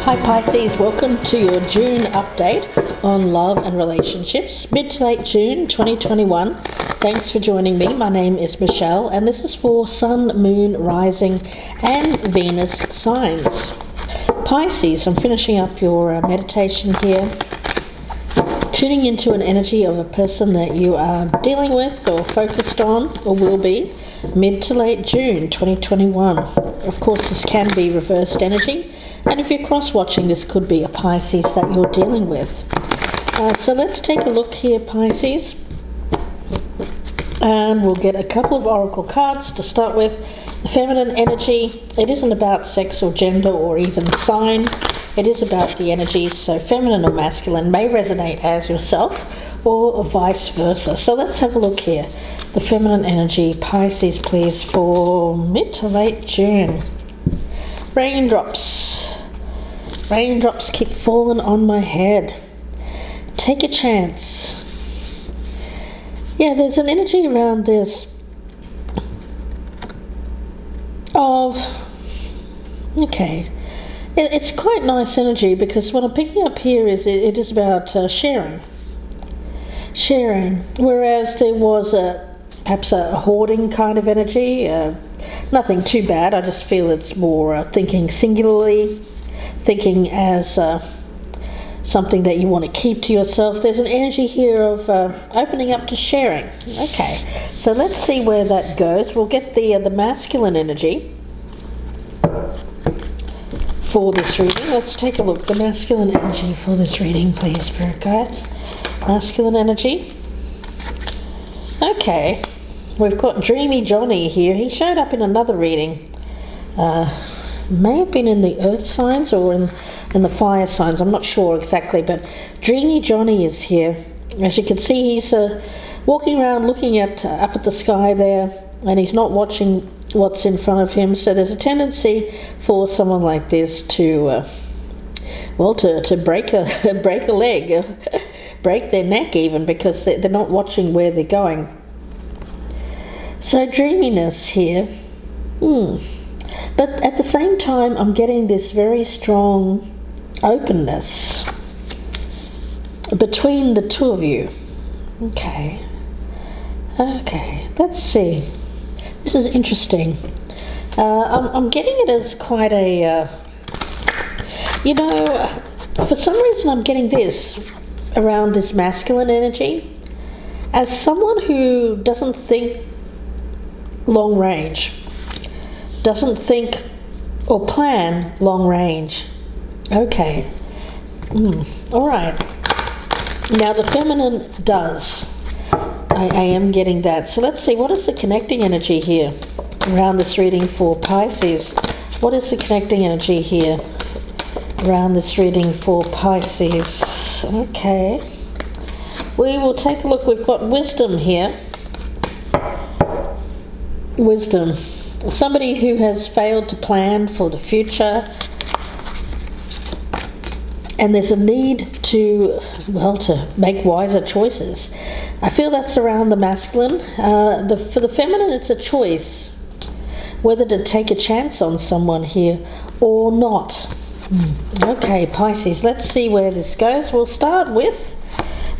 Hi Pisces, welcome to your June update on love and relationships, mid to late June 2021. Thanks for joining me. My name is Michelle and this is for Sun, Moon, Rising and Venus signs. Pisces, I'm finishing up your meditation here, tuning into an energy of a person that you are dealing with or focused on or will be mid to late June 2021. Of course, this can be reversed energy. And if you're cross-watching, this could be a Pisces that you're dealing with. So let's take a look here, Pisces. And we'll get a couple of oracle cards to start with. The feminine energy, it isn't about sex or gender or even sign. It is about the energies, so feminine or masculine may resonate as yourself or vice versa. So let's have a look here. The feminine energy, Pisces, please, for mid to late June. Raindrops. Raindrops keep falling on my head. Take a chance. Yeah, there's an energy around this of, okay, it's quite nice energy because what I'm picking up here is it is about sharing. Sharing, whereas there was perhaps a hoarding kind of energy. Nothing too bad, I just feel it's more thinking singularly, thinking as something that you want to keep to yourself. There's an energy here of opening up to sharing. Okay, so let's see where that goes. We'll get the masculine energy for this reading. Let's take a look. The masculine energy for this reading, please, Spirit Guides. Masculine energy. Okay. We've got Dreamy Johnny here. He showed up in another reading. May have been in the earth signs or in the fire signs. I'm not sure exactly, but Dreamy Johnny is here. As you can see, he's walking around looking up at the sky there, and he's not watching what's in front of him. So there's a tendency for someone like this to, well, to break a leg, break their neck even, because they're not watching where they're going. So dreaminess here, but at the same time I'm getting this very strong openness between the two of you. Okay, let's see. This is interesting. I'm getting it as quite a, for some reason I'm getting this around this masculine energy as someone who doesn't think long range, doesn't think or plan long range. Okay, all right. Now the feminine does. I am getting that. So let's see, what is the connecting energy here around this reading for Pisces? What is the connecting energy here around this reading for Pisces? Okay, we will take a look. We've got wisdom here. Wisdom, somebody who has failed to plan for the future, and there's a need to, well, to make wiser choices. I feel that's around the masculine. For the feminine, it's a choice whether to take a chance on someone here or not. Okay, Pisces, let's see where this goes. We'll start with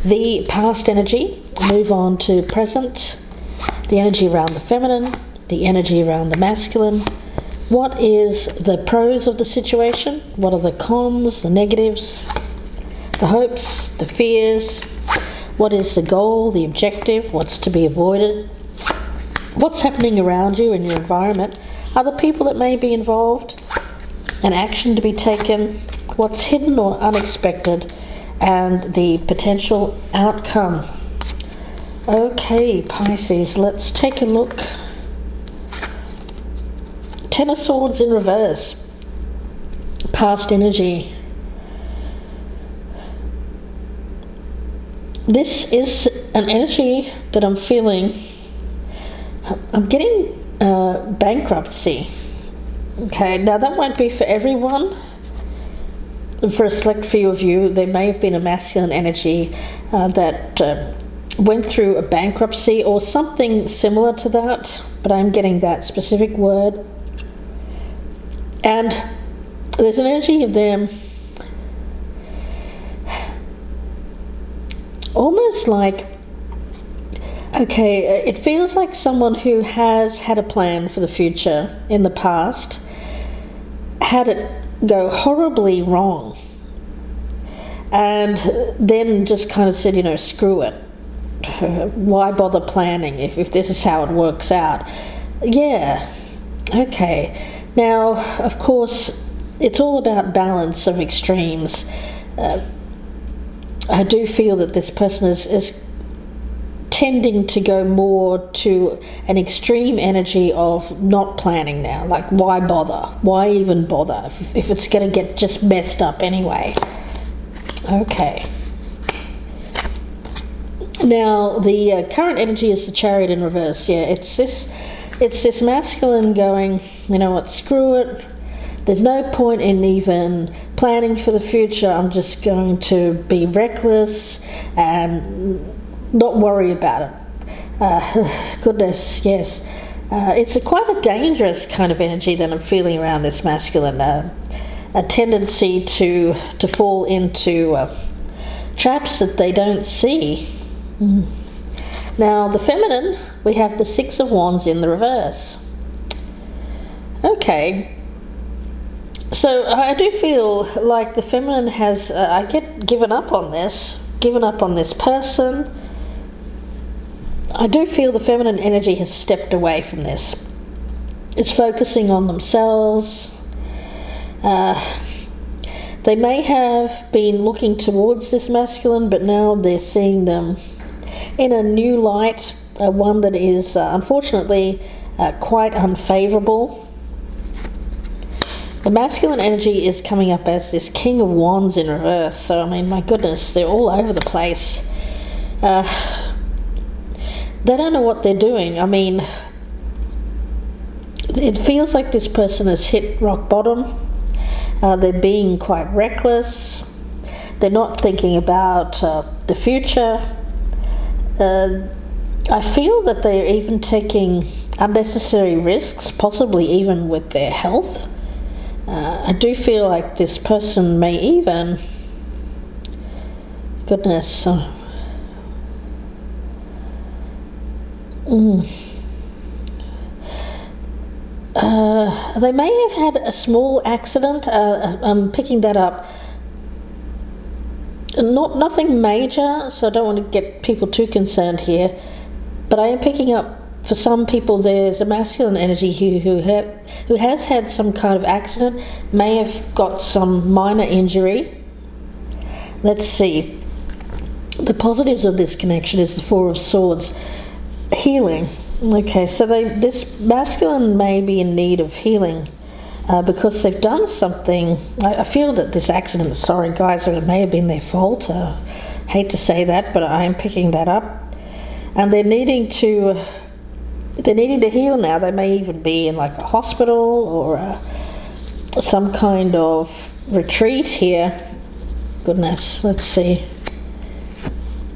the past energy, move on to present, the energy around the feminine, the energy around the masculine. What is the pros of the situation? What are the cons, the negatives, the hopes, the fears? What is the goal, the objective? What's to be avoided? What's happening around you in your environment? Other people that may be involved? An action to be taken? What's hidden or unexpected? And the potential outcome. Okay, Pisces, let's take a look. Ten of Swords in reverse. Past energy. This is an energy that I'm feeling. I'm getting bankruptcy. Okay, now that won't be for everyone. For a select few of you, there may have been a masculine energy that went through a bankruptcy or something similar to that, but I'm getting that specific word. And there's an energy of them almost like, okay, it feels like someone who has had a plan for the future in the past, had it go horribly wrong, and then just kind of said, you know, screw it. Why bother planning if this is how it works out? Yeah, okay. Now, of course, it's all about balance of extremes. I do feel that this person is tending to go more to an extreme energy of not planning now. Like, why bother? Why even bother if it's going to get just messed up anyway? Okay. Now, the current energy is the Chariot in reverse. Yeah, it's this masculine going, you know what, screw it. There's no point in even planning for the future. I'm just going to be reckless and not worry about it. Goodness, yes. It's quite a dangerous kind of energy that I'm feeling around this masculine. A tendency to fall into traps that they don't see. Now, the feminine, we have the Six of Wands in the reverse. Okay. So I do feel like the feminine has, I get given up on this person. I do feel the feminine energy has stepped away from this. It's focusing on themselves. They may have been looking towards this masculine, but now they're seeing them in a new light, one that is unfortunately quite unfavorable. The masculine energy is coming up as this King of Wands in reverse. So, I mean, my goodness, they're all over the place. They don't know what they're doing. I mean, it feels like this person has hit rock bottom. They're being quite reckless. They're not thinking about the future. I feel that they're even taking unnecessary risks, possibly even with their health. I do feel like this person may even, goodness, they may have had a small accident. I'm picking that up. Nothing major, so I don't want to get people too concerned here. But I am picking up, for some people, there's a masculine energy who has had some kind of accident, may have got some minor injury. Let's see. The positives of this connection is the Four of Swords, healing. Okay, so this masculine may be in need of healing because they've done something. I feel that this accident, sorry guys, it may have been their fault. Hate to say that, but I am picking that up. And they're needing to heal now. They may even be in like a hospital or some kind of retreat here. Goodness, let's see.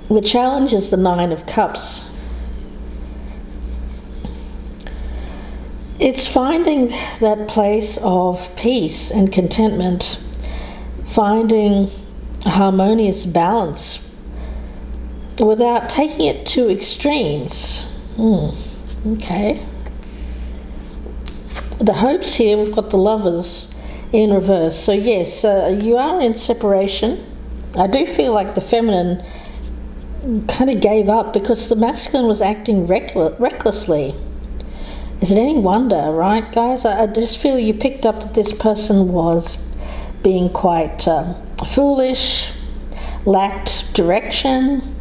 The challenge is the Nine of Cups. It's finding that place of peace and contentment, finding a harmonious balance without taking it to extremes. Okay. The hopes here, we've got the Lovers in reverse. So yes, you are in separation. I do feel like the feminine kind of gave up because the masculine was acting recklessly. Is it any wonder, right, guys? I just feel you picked up that this person was being quite foolish, lacked direction.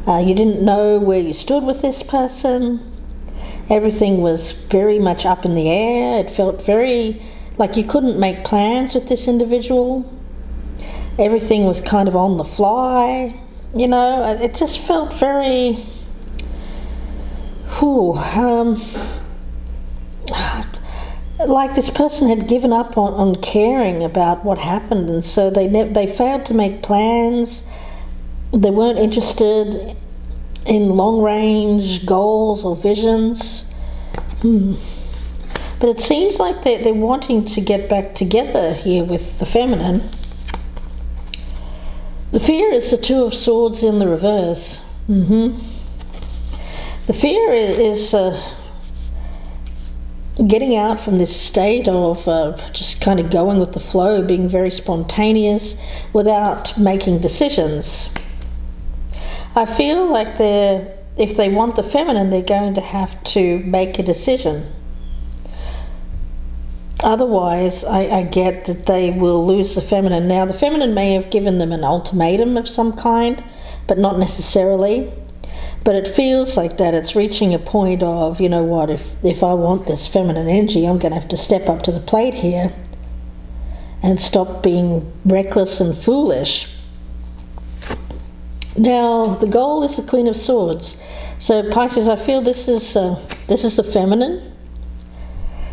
You didn't know where you stood with this person. Everything was very much up in the air. It felt very like you couldn't make plans with this individual. Everything was kind of on the fly. You know, it just felt very... like this person had given up on caring about what happened, and so they failed to make plans. They weren't interested in long-range goals or visions. But it seems like they're wanting to get back together here with the feminine. The fear is the Two of Swords in the reverse. The fear is getting out from this state of just kind of going with the flow, being very spontaneous without making decisions. I feel like if they want the feminine, they're going to have to make a decision. Otherwise, I get that they will lose the feminine. Now, the feminine may have given them an ultimatum of some kind, but not necessarily. But it feels like that it's reaching a point of, you know what, if I want this feminine energy, I'm going to have to step up to the plate here and stop being reckless and foolish. Now, the goal is the Queen of Swords. So, Pisces, I feel this is the feminine.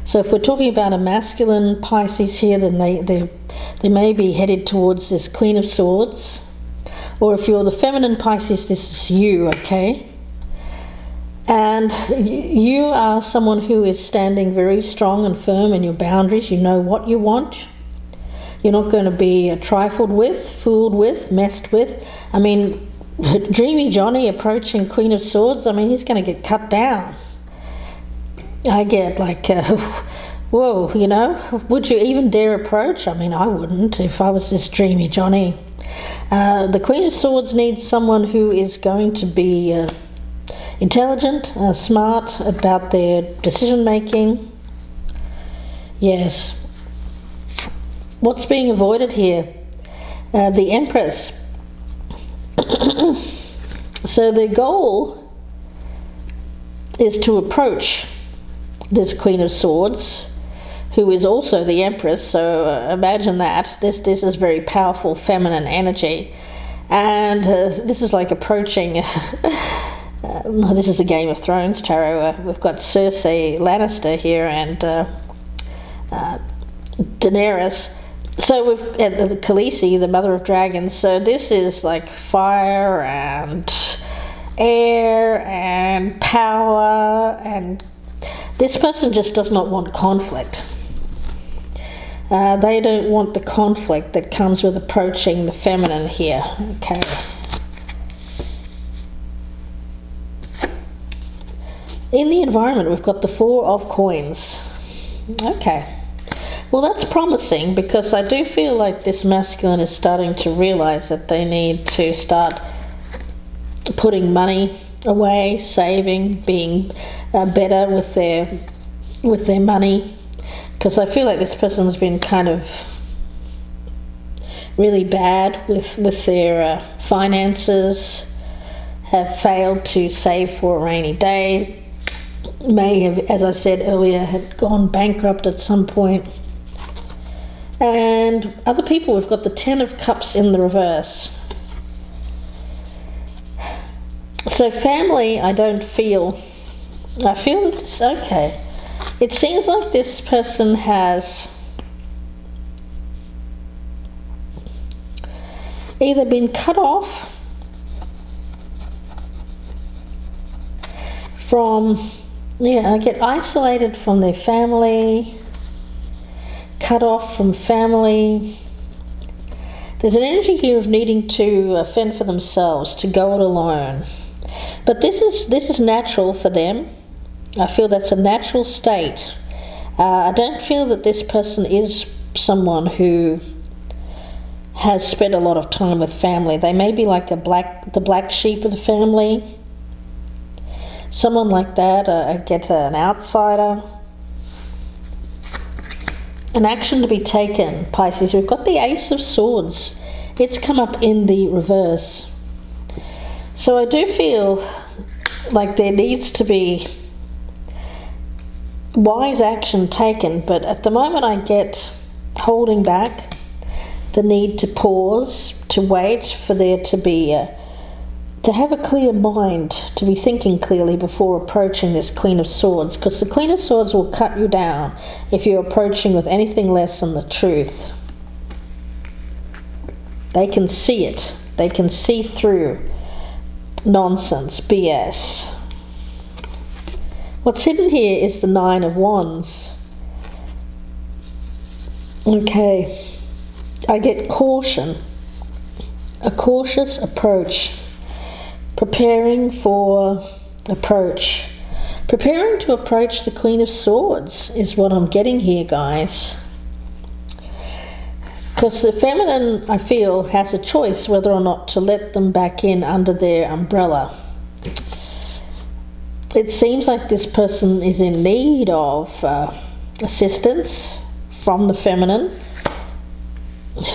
So if we're talking about a masculine Pisces here, then they may be headed towards this Queen of Swords. Or if you're the feminine Pisces, this is you, okay? And you are someone who is standing very strong and firm in your boundaries. You know what you want. You're not going to be trifled with, fooled with, messed with. I mean, Dreamy Johnny approaching Queen of Swords, I mean, he's going to get cut down. I get like, whoa, you know, would you even dare approach? I mean, I wouldn't if I was this Dreamy Johnny. The Queen of Swords needs someone who is going to be intelligent, smart about their decision making. Yes. What's being avoided here? The Empress. So the goal is to approach this Queen of Swords, who is also the Empress, so imagine that. This is very powerful feminine energy. And this is like approaching, this is the Game of Thrones tarot. We've got Cersei Lannister here and Daenerys. So we've the Khaleesi, the Mother of Dragons. So this is like fire and air and power, and this person just does not want conflict. They don't want the conflict that comes with approaching the feminine here. Okay. In the environment, we've got the Four of Coins. Okay. Well, that's promising, because I do feel like this masculine is starting to realize that they need to start putting money away, saving, being better with their money, because I feel like this person's been kind of really bad with their finances, have failed to save for a rainy day, may have, as I said earlier, had gone bankrupt at some point. And other people, we've got the Ten of Cups in the reverse. So family, I feel it's okay. It seems like this person has either been cut off from, I get isolated from their family, cut off from family. There's an energy here of needing to fend for themselves, to go it alone. But this is natural for them. I feel that's a natural state. I don't feel that this person is someone who has spent a lot of time with family. They may be like the black sheep of the family. Someone like that, get an outsider. An action to be taken, Pisces. We've got the Ace of Swords. It's come up in the reverse. So I do feel like there needs to be wise action taken, but at the moment I get holding back, the need to pause, to wait for there to be to have a clear mind, to be thinking clearly before approaching this Queen of Swords, because the Queen of Swords will cut you down if you're approaching with anything less than the truth. They can see it. They can see through nonsense, BS. What's hidden here is the Nine of Wands. Okay. I get caution. A cautious approach. Preparing for approach. Preparing to approach the Queen of Swords is what I'm getting here, guys. Because the feminine, I feel, has a choice whether or not to let them back in under their umbrella. It seems like this person is in need of assistance from the feminine.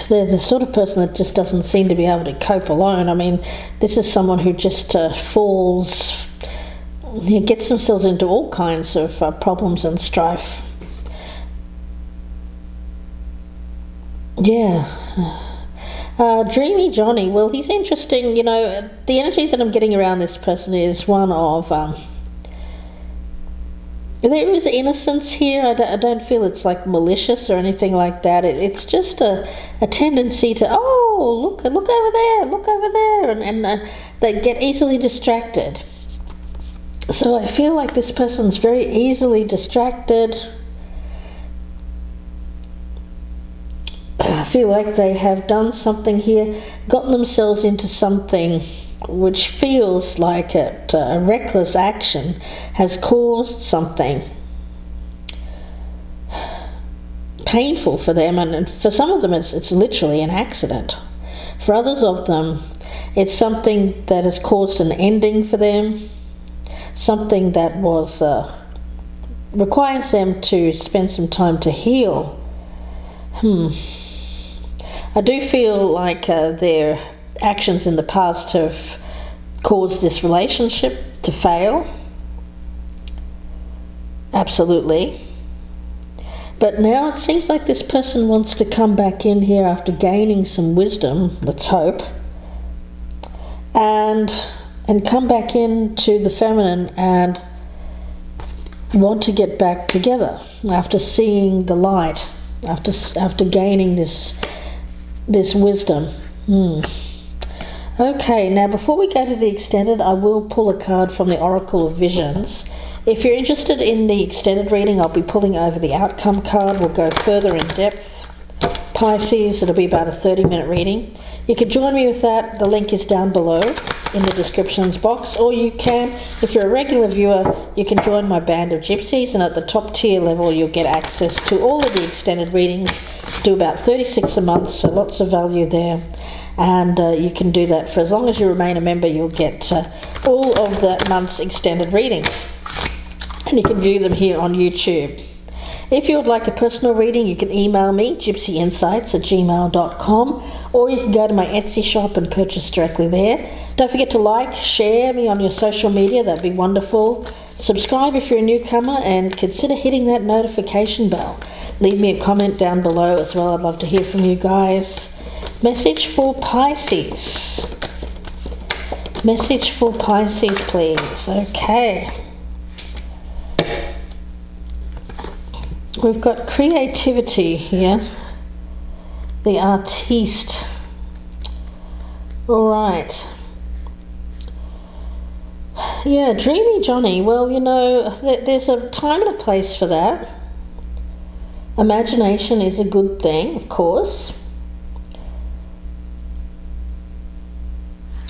They're the sort of person that just doesn't seem to be able to cope alone. I mean, this is someone who just falls, gets themselves into all kinds of problems and strife. Yeah. Dreamy Johnny, well, he's interesting. You know, the energy that I'm getting around this person is one of there is innocence here. I don't feel it's like malicious or anything like that. It's just a tendency to, oh, look over there, and they get easily distracted. So I feel like this person's very easily distracted. I feel like they have done something here, gotten themselves into something which feels like a reckless action has caused something painful for them, and for some of them it's literally an accident. For others of them, it's something that has caused an ending for them, something that was requires them to spend some time to heal. I do feel like their actions in the past have caused this relationship to fail. Absolutely. But now it seems like this person wants to come back in here after gaining some wisdom, let's hope, and come back into the feminine and want to get back together after seeing the light, after gaining this wisdom. Okay, now before we go to the extended, I will pull a card from the Oracle of Visions. If you're interested in the extended reading, I'll be pulling over the outcome card. We'll go further in depth. Pisces, it'll be about a 30-minute reading. You can join me with that. The link is down below in the descriptions box, or you can, if you're a regular viewer, you can join my band of gypsies, and at the top tier level you'll get access to all of the extended readings. Do about 36 a month, so lots of value there. And you can do that for as long as you remain a member. You'll get all of that month's extended readings, and you can view them here on YouTube. If you would like a personal reading, you can email me, gypsyinsights@gmail.com, or you can go to my Etsy shop and purchase directly there. Don't forget to like, share me on your social media, that'd be wonderful. Subscribe if you're a newcomer, and consider hitting that notification bell. Leave me a comment down below as well. I'd love to hear from you guys. Message for Pisces. Message for Pisces, please. Okay. We've got creativity here. The artiste. All right. Yeah, Dreamy Johnny. Well, you know, there's a time and a place for that. Imagination is a good thing, of course.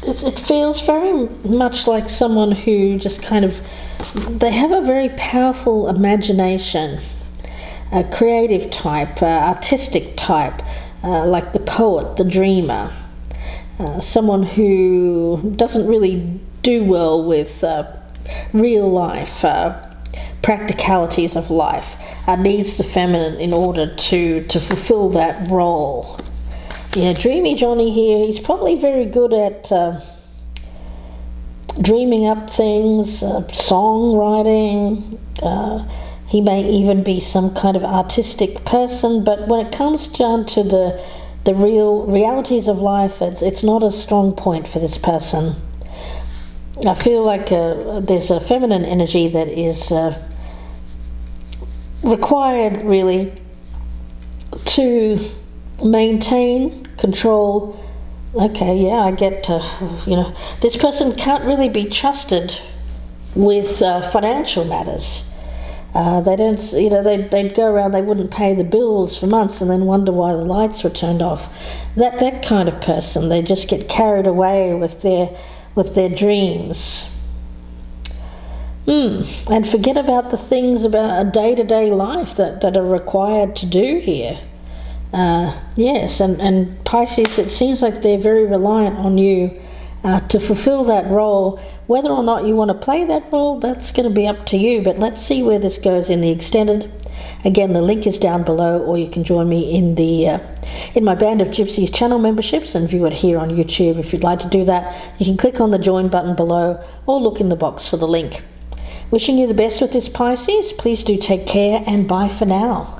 It feels very much like someone who just kind of, they have a very powerful imagination, a creative type, artistic type, like the poet, the dreamer, someone who doesn't really do well with real life, practicalities of life, needs the feminine in order to fulfill that role. Yeah, Dreamy Johnny here, he's probably very good at dreaming up things, songwriting. He may even be some kind of artistic person, but when it comes down to the real realities of life, it's not a strong point for this person. I feel like there's a feminine energy that is required, really, to maintain, control. Okay, yeah, I get, you know, this person can't really be trusted with financial matters. They don't, they'd go around, they wouldn't pay the bills for months and then wonder why the lights were turned off. That kind of person, they just get carried away with their dreams. And forget about the things about a day-to-day life that are required to do here. Yes, and Pisces, it seems like they're very reliant on you to fulfill that role. Whether or not you want to play that role, that's going to be up to you, but let's see where this goes in the extended. Again, the link is down below, or you can join me in my Band of Gypsies channel memberships and view it here on YouTube. If you'd like to do that, you can click on the join button below or look in the box for the link. Wishing you the best with this, Pisces. Please do take care, and bye for now.